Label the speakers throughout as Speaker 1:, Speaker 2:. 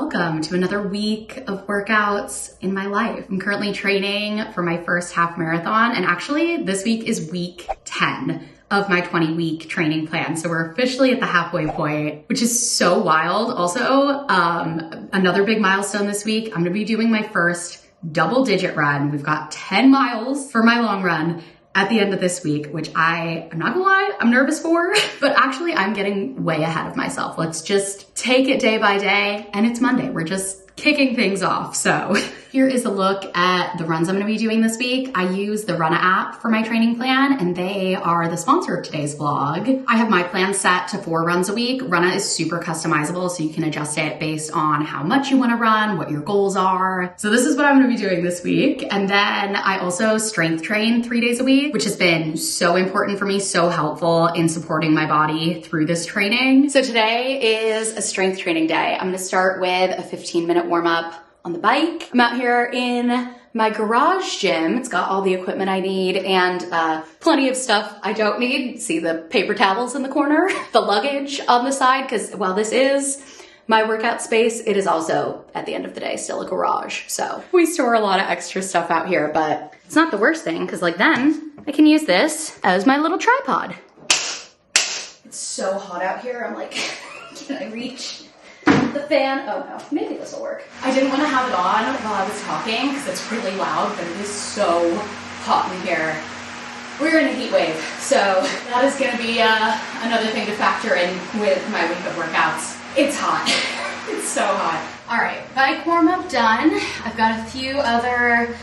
Speaker 1: welcome to another week of workouts in my life. I'm currently training for my first half marathon, and actually this week is week 10 of my 20-week training plan. So we're officially at the halfway point, which is so wild. Also, another big milestone this week, I'm gonna be doing my first double-digit run. We've got 10 miles for my long run at the end of this week, which I'm not gonna lie, I'm nervous for, but actually I'm getting way ahead of myself. Let's just take it day by day, and it's Monday. We're just kicking things off. So here is a look at the runs I'm gonna be doing this week. I use the Runna app for my training plan, and they are the sponsor of today's vlog. I have my plan set to 4 runs a week. Runna is super customizable, so you can adjust it based on how much you wanna run, what your goals are. So this is what I'm gonna be doing this week. And then I also strength train 3 days a week, which has been so important for me, so helpful in supporting my body through this training. So today is a strength training day. I'm gonna start with a 15-minute warm up on the bike. I'm out here in my garage gym. It's got all the equipment I need and plenty of stuff I don't need. See the paper towels in the corner, the luggage on the side, because while this is my workout space, it is also, at the end of the day, still a garage. So we store a lot of extra stuff out here, but it's not the worst thing, because like then I can use this as my little tripod. It's so hot out here. I'm like, can I reach the fan? Oh no, maybe this will work. I didn't want to have it on while I was talking because it's really loud, but it is so hot in here. We're in a heat wave, so that is going to be another thing to factor in with my week of workouts. It's hot. It's so hot. All right, bike warm up done. I've got a few other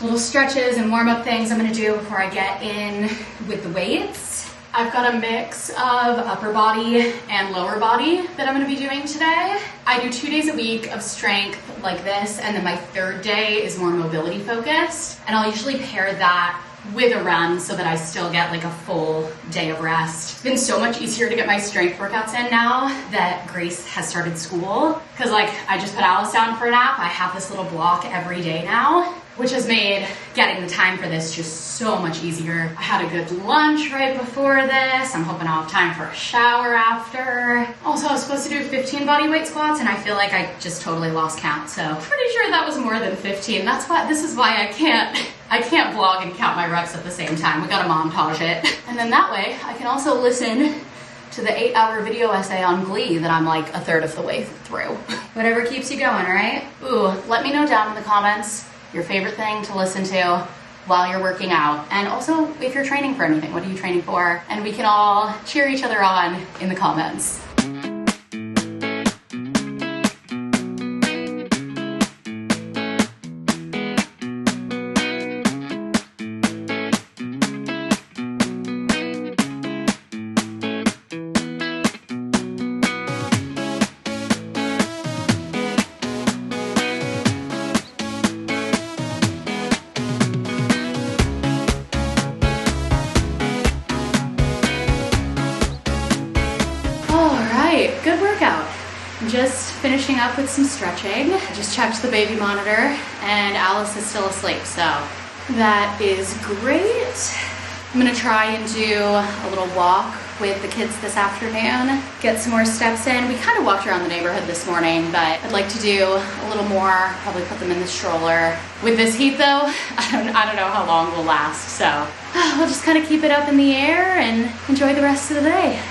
Speaker 1: little stretches and warm up things I'm going to do before I get in with the weights. I've got a mix of upper body and lower body that I'm gonna be doing today. I do 2 days a week of strength like this, and then my 3rd day is more mobility focused. And I'll usually pair that with a run so that I still get like a full day of rest. It's been so much easier to get my strength workouts in now that Grace has started school. Cause like I just put Alice down for a nap. I have this little block every day now, which has made getting the time for this just so much easier. I had a good lunch right before this. I'm hoping I'll have time for a shower after. Also, I was supposed to do 15 body weight squats, and I feel like I just totally lost count. So pretty sure that was more than 15. This is why I can't vlog and count my reps at the same time. We gotta montage it. And then that way, I can also listen to the 8-hour video essay on Glee that I'm like a third of the way through. Whatever keeps you going, all right? Ooh, let me know down in the comments your favorite thing to listen to while you're working out. And also, if you're training for anything, what are you training for? And we can all cheer each other on in the comments. Good workout. I'm just finishing up with some stretching. I just checked the baby monitor and Alice is still asleep, so that is great. I'm gonna try and do a little walk with the kids this afternoon, get some more steps in. We kind of walked around the neighborhood this morning, but I'd like to do a little more, probably put them in the stroller. With this heat though, I don't know how long we'll last, so we'll just kind of keep it up in the air and enjoy the rest of the day.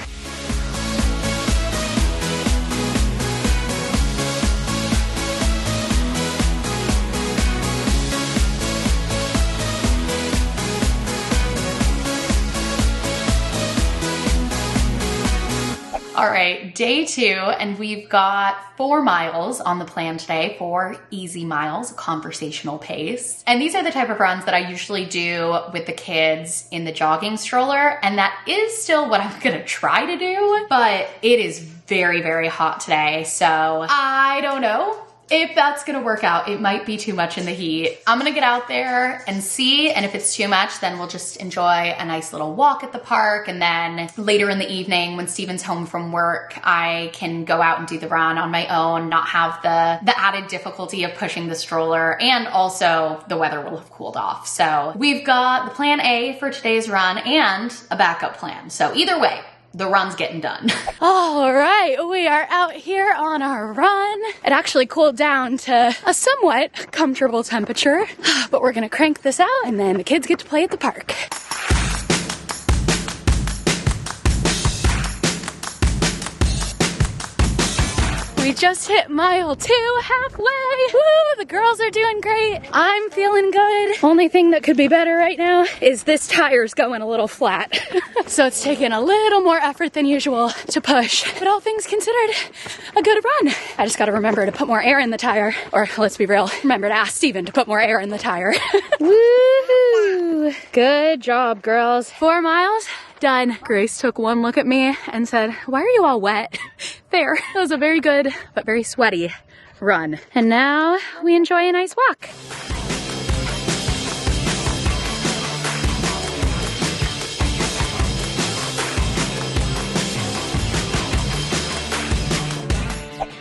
Speaker 1: All right, day 2, and we've got 4 miles on the plan today, 4 easy miles, conversational pace. And these are the type of runs that I usually do with the kids in the jogging stroller, and that is still what I'm gonna try to do, but it is very, very hot today, so I don't know if that's gonna work out. It might be too much in the heat. I'm gonna get out there and see, and if it's too much, then we'll just enjoy a nice little walk at the park, and then later in the evening when Steven's home from work, I can go out and do the run on my own, not have the added difficulty of pushing the stroller, and also the weather will have cooled off. So we've got the plan A for today's run and a backup plan. So either way, the run's getting done.
Speaker 2: All right, we are out here on our run. It actually cooled down to a somewhat comfortable temperature, but we're gonna crank this out and then the kids get to play at the park. We just hit mile 2 halfway. Woo, the girls are doing great. I'm feeling good. Only thing that could be better right now is this tire's going a little flat. So it's taking a little more effort than usual to push. But all things considered, a good run. I just gotta remember to put more air in the tire. Or let's be real, remember to ask Steven to put more air in the tire. Woohoo! Good job, girls. 4 miles. Done. Grace took one look at me and said, "Why are you all wet?" Fair. It was a very good, but very sweaty run. And now we enjoy a nice walk.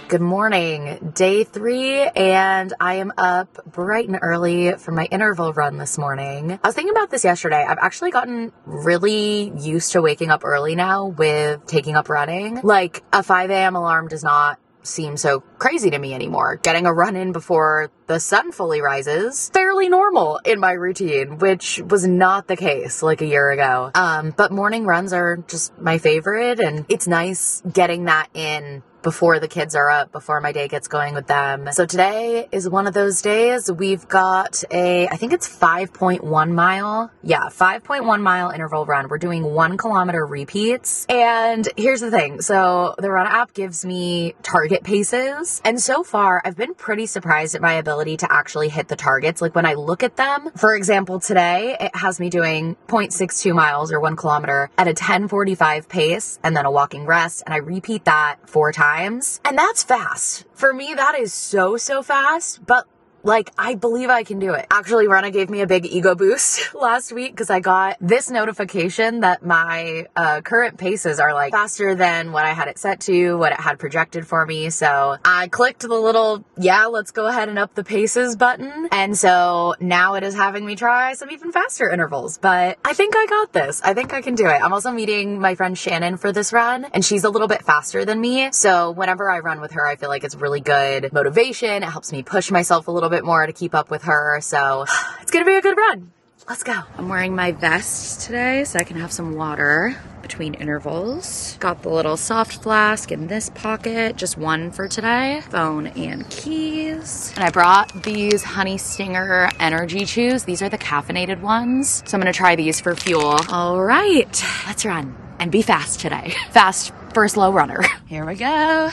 Speaker 3: Good morning, day 3, and I am up bright and early for my interval run this morning. I was thinking about this yesterday. I've actually gotten really used to waking up early now with taking up running. Like, a 5 a.m. alarm does not seem so crazy to me anymore. Getting a run in before the sun fully rises, fairly normal in my routine, which was not the case like a year ago. But morning runs are just my favorite, and it's nice getting that in before the kids are up, before my day gets going with them. So today is one of those days. We've got I think it's 5.1 mile. Yeah, 5.1 mile interval run. We're doing 1 kilometer repeats. And here's the thing. So the Run app gives me target paces. And so far, I've been pretty surprised at my ability to actually hit the targets. Like when I look at them, for example, today, it has me doing 0.62 miles or 1 kilometer at a 10:45 pace and then a walking rest. And I repeat that 4 times. And that's fast. For me, that is so fast, but like, I believe I can do it. Actually, Rana gave me a big ego boost last week because I got this notification that my current paces are like faster than what I had it set to, what it had projected for me. So I clicked the little, yeah, let's go ahead and up the paces button. And so now it is having me try some even faster intervals, but I think I got this. I think I can do it. I'm also meeting my friend Shannon for this run, and she's a little bit faster than me. So whenever I run with her, I feel like it's really good motivation. It helps me push myself a little bit more to keep up with her. So it's gonna be a good run. Let's go. I'm wearing my vest today so I can have some water between intervals. Got the little soft flask in this pocket, just one for today. Phone and keys. And I brought these Honey Stinger energy chews. These are the caffeinated ones. So I'm gonna try these for fuel. All right, let's run and be fast today. Fast for a slow runner. Here we go.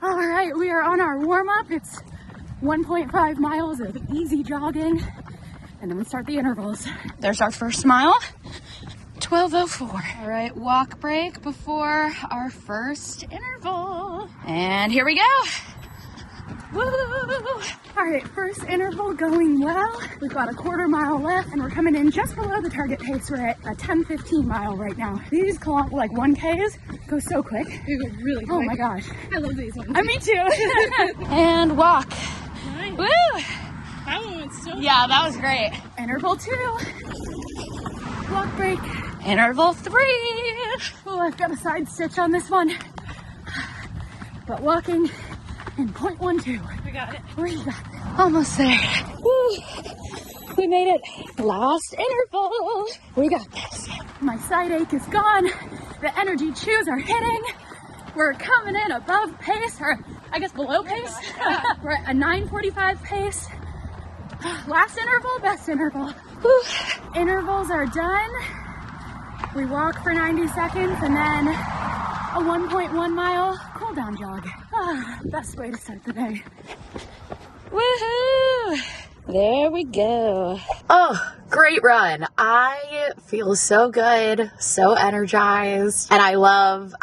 Speaker 2: All right, we are on our warm up. It's 1.5 miles of easy jogging, and then we start the intervals. There's our first mile, 12:04. All right, walk break before our first interval. And here we go. Woo! All right, first interval going well. We've got a 1/4 mile left, and we're coming in just below the target pace. We're at a 10:15 mile right now. These like 1Ks go so quick.
Speaker 4: They go really quick.
Speaker 2: Oh my gosh.
Speaker 4: I love these ones.
Speaker 2: Me too. And walk.
Speaker 4: Nice.
Speaker 2: Woo!
Speaker 4: That one went so
Speaker 2: Yeah, that was great. Interval 2. Walk break. Interval 3. Oh, I've got a side stitch on this one. But walking in 0.12.
Speaker 4: We got it.
Speaker 2: We got it. Almost there. Woo. We made it. Last interval. We got this. My side ache is gone. The energy chews are hitting. We're coming in above pace, or I guess below pace. We're at a 9:45 pace. Last interval, best interval. Whew. Intervals are done. We walk for 90 seconds and then a 1.1 mile cool down jog. Best way to start the day. Woohoo! There we go.
Speaker 3: Oh, great run. I feel so good, so energized. And I love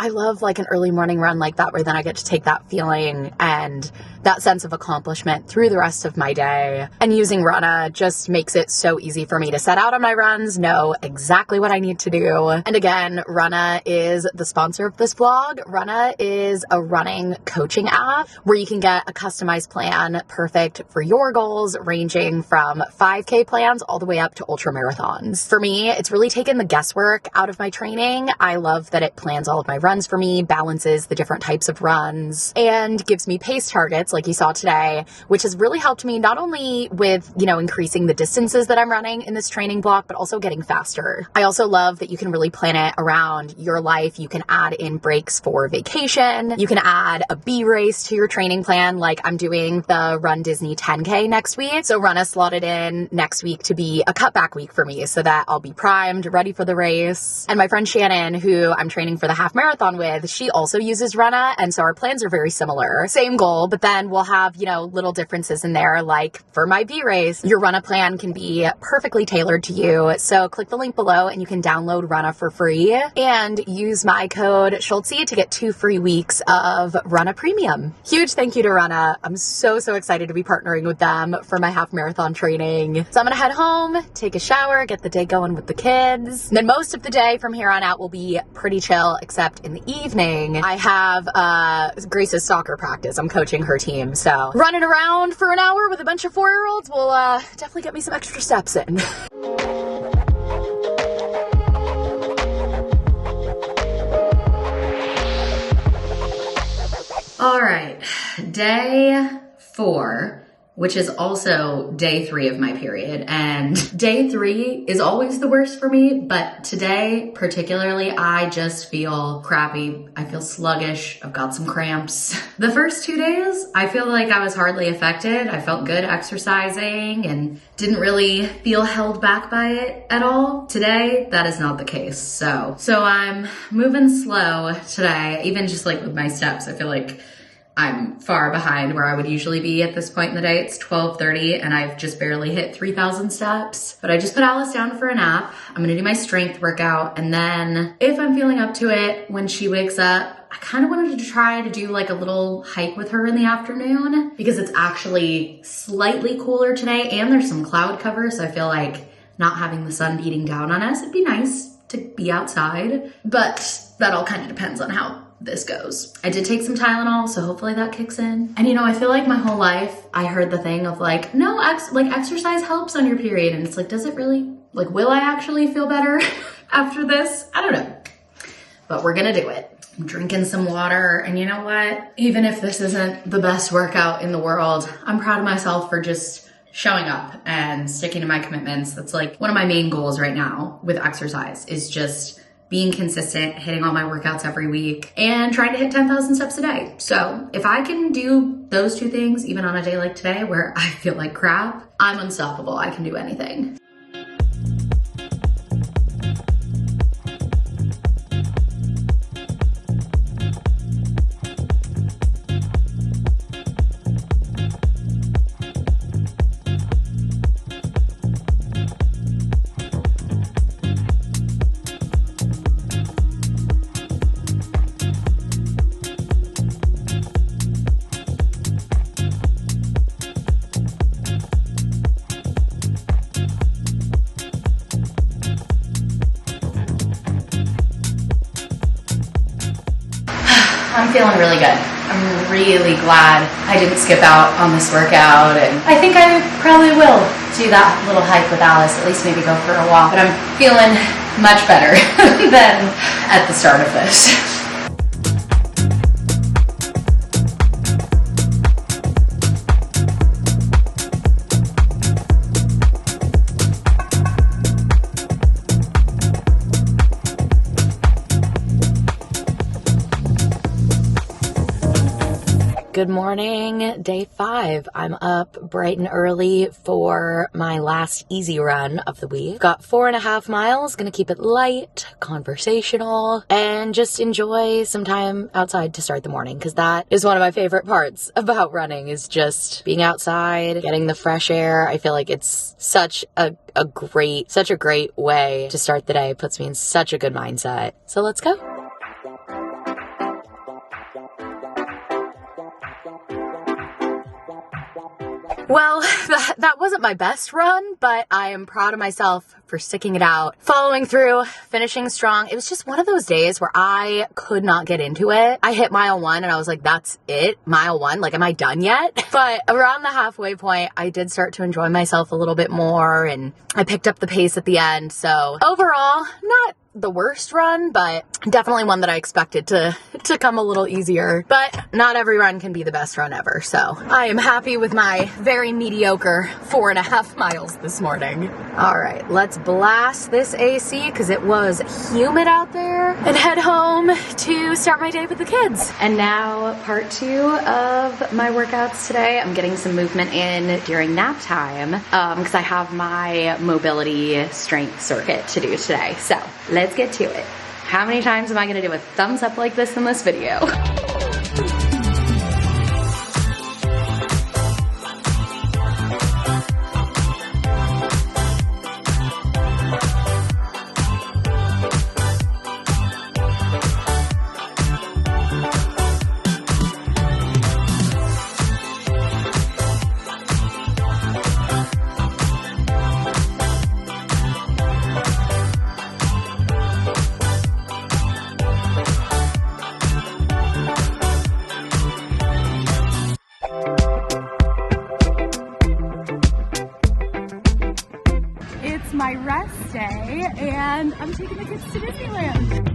Speaker 3: like an early morning run like that, where then I get to take that feeling and that sense of accomplishment through the rest of my day. And using Rana just makes it so easy for me to set out on my runs, know exactly what I need to do. And again, Rana is the sponsor of this vlog. Rana is a running coaching app where you can get a customized plan perfect for your goals, ranging from 5K plans all the way up to to ultra marathons. For me, it's really taken the guesswork out of my training. I love that it plans all of my runs for me, balances the different types of runs, and gives me pace targets like you saw today, which has really helped me not only with, increasing the distances that I'm running in this training block, but also getting faster. I also love that you can really plan it around your life. You can add in breaks for vacation. You can add a B race to your training plan. Like I'm doing the Run Disney 10K next week. So Runna slotted in next week to be a cutback week for me so that I'll be primed, ready for the race. And my friend Shannon, who I'm training for the half marathon with, she also uses Runna. And so our plans are very similar. Same goal, but then we'll have, little differences in there. Like for my B race, your Runna plan can be perfectly tailored to you. So click the link below and you can download Runna for free and use my code Schultzzie to get 2 free weeks of Runna Premium. Huge thank you to Runna. I'm so excited to be partnering with them for my half marathon training. So I'm gonna head home, take a shower, get the day going with the kids. And then most of the day from here on out will be pretty chill, except in the evening, I have Grace's soccer practice. I'm coaching her team. So running around for an hour with a bunch of 4-year-olds will definitely get me some extra steps in.
Speaker 1: All right, day 4, which is also day 3 of my period. And day 3 is always the worst for me, but today particularly, I just feel crappy. I feel sluggish. I've got some cramps. The first 2 days, I feel like I was hardly affected. I felt good exercising and didn't really feel held back by it at all. Today, that is not the case. So I'm moving slow today, even just like with my steps. I feel like I'm far behind where I would usually be at this point in the day. It's 12:30 and I've just barely hit 3,000 steps. But I just put Alice down for a nap. I'm gonna do my strength workout, and then if I'm feeling up to it when she wakes up, I kind of wanted to try to do like a little hike with her in the afternoon because it's actually slightly cooler today and there's some cloud cover. So I feel like not having the sun beating down on us, it'd be nice to be outside, but that all kind of depends on how this goes. I did take some Tylenol, so hopefully that kicks in. And I feel like my whole life I heard the thing of like, no, exercise helps on your period. And it's like, does it really? Like, will I actually feel better after this? I don't know, but we're gonna do it. I'm drinking some water, and you know what? Even if this isn't the best workout in the world, I'm proud of myself for just showing up and sticking to my commitments. That's like one of my main goals right now with exercise is just being consistent, hitting all my workouts every week, and trying to hit 10,000 steps a day. So if I can do those 2 things, even on a day like today where I feel like crap, I'm unstoppable. I can do anything. I'm feeling really good. I'm really glad I didn't skip out on this workout, and I think I probably will do that little hike with Alice, at least maybe go for a walk, but I'm feeling much better than at the start of this.
Speaker 3: Good morning, day 5. I'm up bright and early for my last easy run of the week. Got 4.5 miles, gonna keep it light, conversational, and just enjoy some time outside to start the morning, because that is one of my favorite parts about running, is just being outside, getting the fresh air. I feel like it's such a great way to start the day. It puts me in such a good mindset. So let's go. Well, that wasn't my best run, but I am proud of myself for sticking it out, following through, finishing strong. It was just one of those days where I could not get into it. I hit mile 1 and I was like, that's it? Mile 1? Like, am I done yet? But around the halfway point, I did start to enjoy myself a little bit more, and I picked up the pace at the end. So overall, not the worst run, but definitely one that I expected to come a little easier. But not every run can be the best run ever. So I am happy with my very mediocre 4.5 miles this morning. All right, let's blast this AC because it was humid out there, and head home to start my day with the kids.
Speaker 1: And now part 2 of my workouts today. I'm getting some movement in during nap time because I have my mobility strength circuit to do today. So let's get to it. How many times am I gonna do a thumbs up like this in this video?
Speaker 4: It's my rest day, and I'm taking the kids to Disneyland.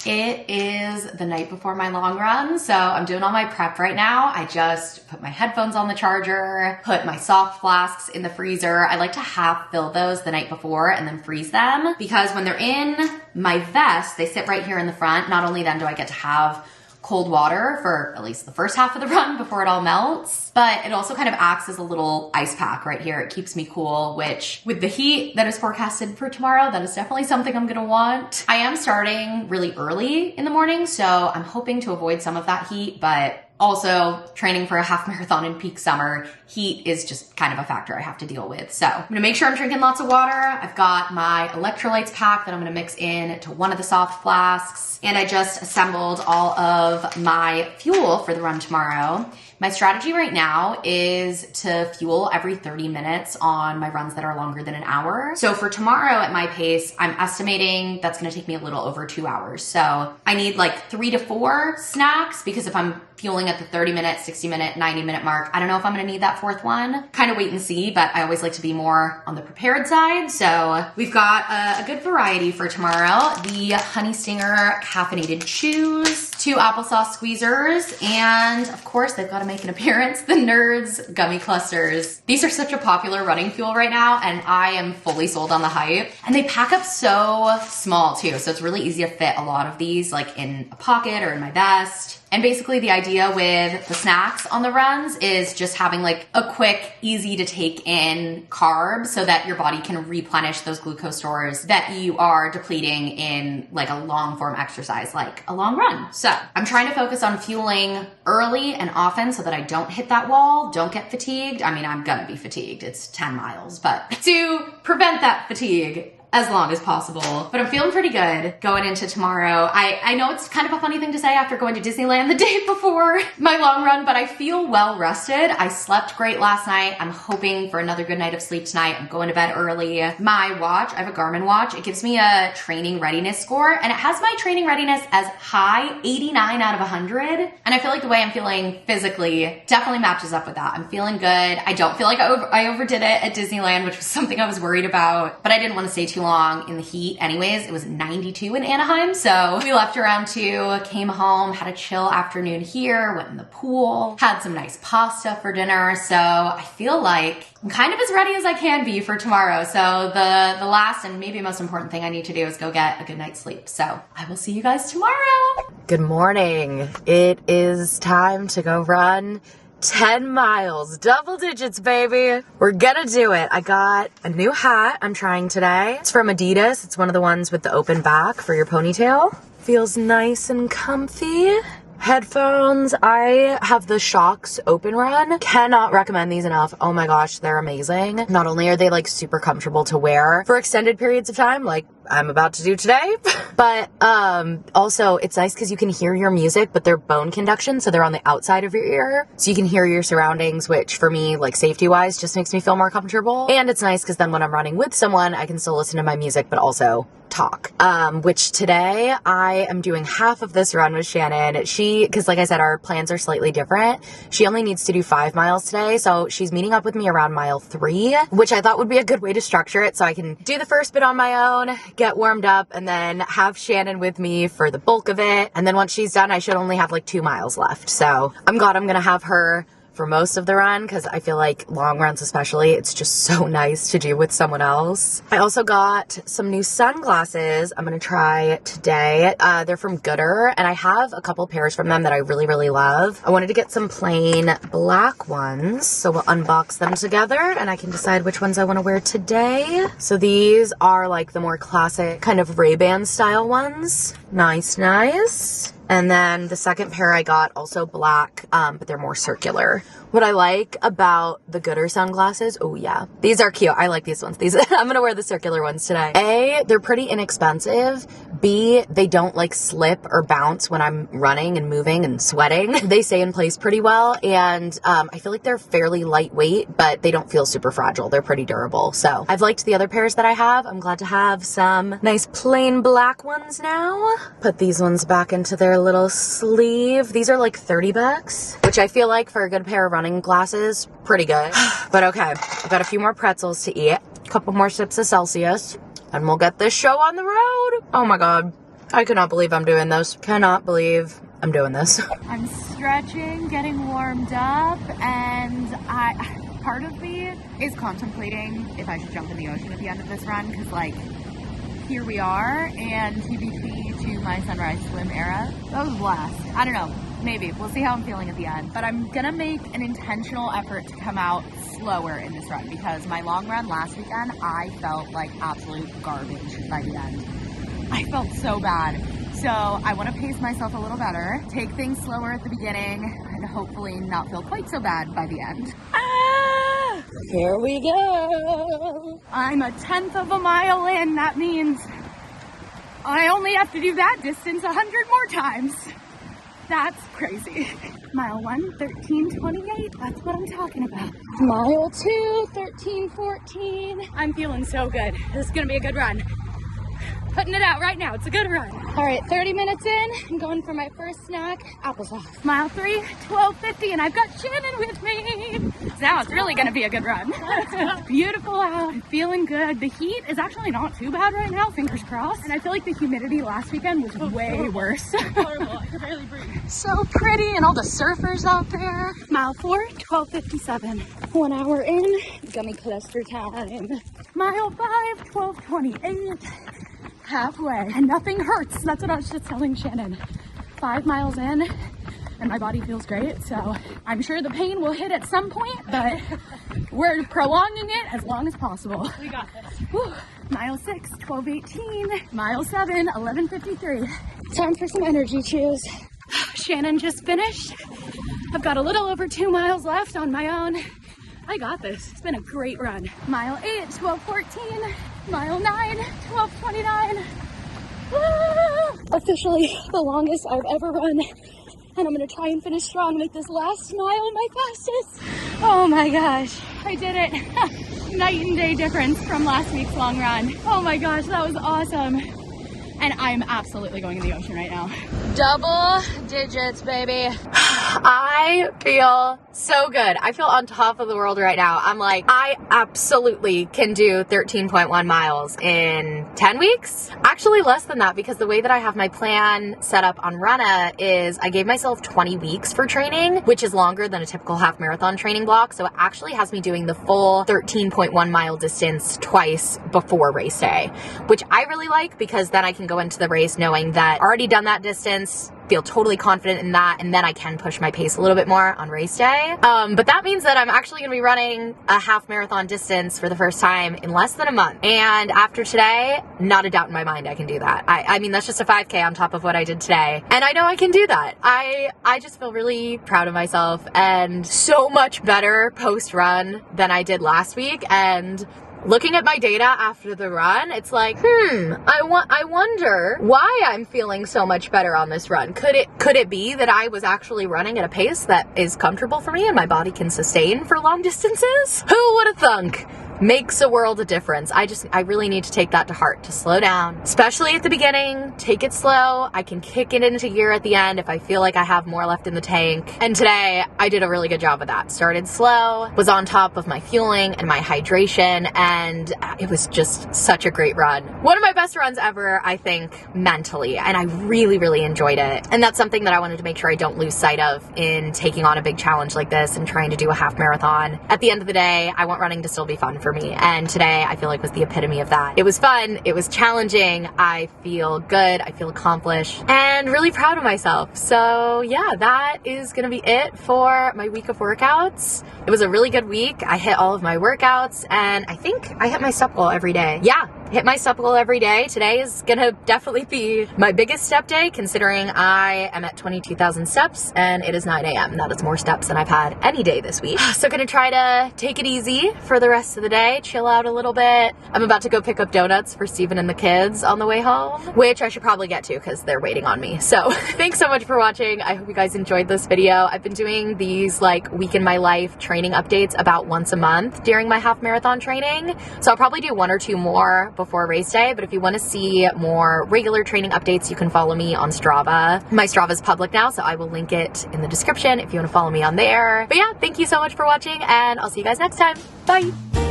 Speaker 1: It is the night before my long run, so I'm doing all my prep right now. I just put my headphones on the charger, put my soft flasks in the freezer. I like to half fill those the night before and then freeze them, because when they're in my vest, they sit right here in the front. Not only then do I get to have cold water for at least the first half of the run before it all melts, but it also kind of acts as a little ice pack right here. It keeps me cool, which with the heat that is forecasted for tomorrow, that is definitely something I'm gonna want. I am starting really early in the morning, so I'm hoping to avoid some of that heat, but also training for a half marathon in peak summer, heat is just kind of a factor I have to deal with. So I'm gonna make sure I'm drinking lots of water. I've got my electrolytes pack that I'm gonna mix in to one of the soft flasks. And I just assembled all of my fuel for the run tomorrow. My strategy right now is to fuel every 30 minutes on my runs that are longer than an hour. So for tomorrow at my pace, I'm estimating that's gonna take me a little over 2 hours. So I need like 3 to 4 snacks, because if I'm fueling at the 30-minute, 60-minute, 90-minute mark, I don't know if I'm gonna need that 4th one. Kind of wait and see, but I always like to be more on the prepared side. So we've got a good variety for tomorrow. The Honey Stinger caffeinated chews, 2 applesauce squeezers, and of course they've got to make an appearance, the Nerds gummy clusters. These are such a popular running fuel right now, and I am fully sold on the hype. And they pack up so small too, so it's really easy to fit a lot of these like in a pocket or in my vest. And basically the idea with the snacks on the runs is just having like a quick, easy to take in carb so that your body can replenish those glucose stores that you are depleting in like a long form exercise, like a long run. So I'm trying to focus on fueling early and often so that I don't hit that wall, don't get fatigued. I mean, I'm gonna be fatigued. It's 10 miles, but to prevent that fatigue as long as possible. But I'm feeling pretty good going into tomorrow. I know it's kind of a funny thing to say after going to Disneyland the day before my long run, but I feel well rested. I slept great last night. I'm hoping for another good night of sleep tonight. I'm going to bed early. My watch, I have a Garmin watch. It gives me a training readiness score, and it has my training readiness as high, 89 out of 100. And I feel like the way I'm feeling physically definitely matches up with that. I'm feeling good. I don't feel like I overdid it at Disneyland, which was something I was worried about, but I didn't want to stay too long in the heat anyways. It was 92 in Anaheim, so we left around 2, came home, had a chill afternoon here, went in the pool, had some nice pasta for dinner. So I feel like I'm kind of as ready as I can be for tomorrow. So the last and maybe most important thing I need to do is go get a good night's sleep. So I will see you guys tomorrow.
Speaker 3: Good morning. It is time to go run 10 miles, double digits, baby. We're gonna do it. I got a new hat I'm trying today. It's from Adidas. It's one of the ones with the open back for your ponytail. Feels nice and comfy. Headphones, I have the Shocks Open Run. Cannot recommend these enough. Oh my gosh, they're amazing. Not only are they like super comfortable to wear for extended periods of time, like I'm about to do today, but also it's nice because you can hear your music, but they're bone conduction, so they're on the outside of your ear, so you can hear your surroundings, which for me, like safety wise, just makes me feel more comfortable. And it's nice because then when I'm running with someone, I can still listen to my music, but also talk. Which today I am doing half of this run with Shannon. Because like I said, our plans are slightly different. She only needs to do 5 miles today, so she's meeting up with me around mile 3, which I thought would be a good way to structure it, so I can do the first bit on my own, get warmed up, and then have Shannon with me for the bulk of it. And then once she's done, I should only have like 2 miles left. So I'm glad I'm gonna have her for most of the run, because I feel like long runs especially, it's just so nice to do with someone else. I also got some new sunglasses I'm gonna try today. They're from Gooder, and I have a couple pairs from them that I really, really love. I wanted to get some plain black ones, so we'll unbox them together and I can decide which ones I want to wear today. So these are like the more classic kind of Ray-Ban style ones. Nice, nice. And then the second pair I got, also black, but they're more circular. What I like about the Gooder sunglasses, oh yeah, these are cute. I like these ones. I'm gonna wear the circular ones today. A, they're pretty inexpensive. B, they don't like slip or bounce when I'm running and moving and sweating. They stay in place pretty well, and I feel like they're fairly lightweight, but they don't feel super fragile. They're pretty durable. So I've liked the other pairs that I have. I'm glad to have some nice plain black ones now. Put these ones back into their little sleeve. These are like $30, which I feel like for a good pair of running glasses, pretty good. But okay, I've got a few more pretzels to eat, a couple more sips of Celsius, and we'll get this show on the road. Oh my God, I cannot believe I'm doing this. Cannot believe I'm doing this.
Speaker 4: I'm stretching, getting warmed up, and part of me is contemplating if I should jump in the ocean at the end of this run, because like, here we are, and TBC to my sunrise swim era. That was a blast. I don't know, maybe. We'll see how I'm feeling at the end. But I'm gonna make an intentional effort to come out slower in this run, because my long run last weekend, I felt like absolute garbage by the end. I felt so bad. So I want to pace myself a little better, take things slower at the beginning, and hopefully not feel quite so bad by the end.
Speaker 2: Here we go.
Speaker 4: I'm 1/10 of a mile in. That means I only have to do that distance 100 more times. That's crazy. Mile 1, 13:28. That's what I'm talking about.
Speaker 2: Mile 2, 13:14.
Speaker 4: I'm feeling so good. This is gonna be a good run. Putting it out right now. It's a good run.
Speaker 2: All right, 30 minutes in. I'm going for my first snack, applesauce.
Speaker 4: Mile 3, 12:50, and I've got Shannon with me. Now it's really gonna be a good run. It's beautiful out. I'm feeling good. The heat is actually not too bad right now, fingers crossed. And I feel like the humidity last weekend was way worse.
Speaker 2: Horrible, I could barely breathe.
Speaker 4: So pretty, and all the surfers out there. Mile 4, 12:57.
Speaker 2: 1 hour in, gummy cluster time.
Speaker 4: Mile 5, 12:28. Halfway, and nothing hurts. That's what I was just telling Shannon. 5 miles in, and my body feels great, so I'm sure the pain will hit at some point, but we're prolonging it as long as possible.
Speaker 2: We got this.
Speaker 4: Whew. Mile 6, 12:18. Mile 7, 11:53.
Speaker 2: Time for some energy chews.
Speaker 4: Shannon just finished. I've got a little over 2 miles left on my own. I got this. It's been a great run. Mile 8, 12:14. Mile 9, 12:29.
Speaker 2: Officially the longest I've ever run. And I'm gonna try and finish strong, make this last mile my fastest.
Speaker 4: Oh my gosh, I did it. Night and day difference from last week's long run. Oh my gosh, that was awesome. And I'm absolutely going in the ocean right now.
Speaker 2: Double digits, baby.
Speaker 3: I feel so good. I feel on top of the world right now. I'm like, I absolutely can do 13.1 miles in 10 weeks. Actually less than that, because the way that I have my plan set up on Runna is I gave myself 20 weeks for training, which is longer than a typical half marathon training block. So it actually has me doing the full 13.1 mile distance twice before race day, which I really like, because then I can go into the race knowing that I've already done that distance. feel totally confident in that, and then I can push my pace a little bit more on race day. But that means that I'm actually gonna be running a half marathon distance for the first time in less than a month. And after today, not a doubt in my mind I can do that. I mean, that's just a 5K on top of what I did today. And I know I can do that. I just feel really proud of myself and so much better post-run than I did last week. And looking at my data after the run, it's like, I wonder why I'm feeling so much better on this run. Could it be that I was actually running at a pace that is comfortable for me and my body can sustain for long distances? Who would have thunk? Makes a world of difference. I really need to take that to heart, to slow down, especially at the beginning. Take it slow. I can kick it into gear at the end if I feel like I have more left in the tank. And today I did a really good job of that. Started slow, was on top of my fueling and my hydration, and it was just such a great run. One of my best runs ever, I think, mentally, and I really, really enjoyed it. And that's something that I wanted to make sure I don't lose sight of in taking on a big challenge like this and trying to do a half marathon. At the end of the day, I want running to still be fun for me, and today I feel like was the epitome of that. It was fun, it was challenging, I feel good, I feel accomplished, and really proud of myself. So yeah, that is gonna be it for my week of workouts. It was a really good week. I hit all of my workouts, and I think I hit my step goal every day. Yeah, hit my step goal every day. Today is gonna definitely be my biggest step day, considering I am at 22,000 steps and it is 9 a.m. That is more steps than I've had any day this week. So gonna try to take it easy for the rest of the day, chill out a little bit. I'm about to go pick up donuts for Steven and the kids on the way home, which I should probably get to because they're waiting on me. So thanks so much for watching. I hope you guys enjoyed this video. I've been doing these like week in my life training updates about once a month during my half marathon training. So I'll probably do 1 or 2 more before race day, but if you want to see more regular training updates, you can follow me on Strava. My Strava is public now, so I will link it in the description if you want to follow me on there. But yeah, thank you so much for watching, and I'll see you guys next time. Bye!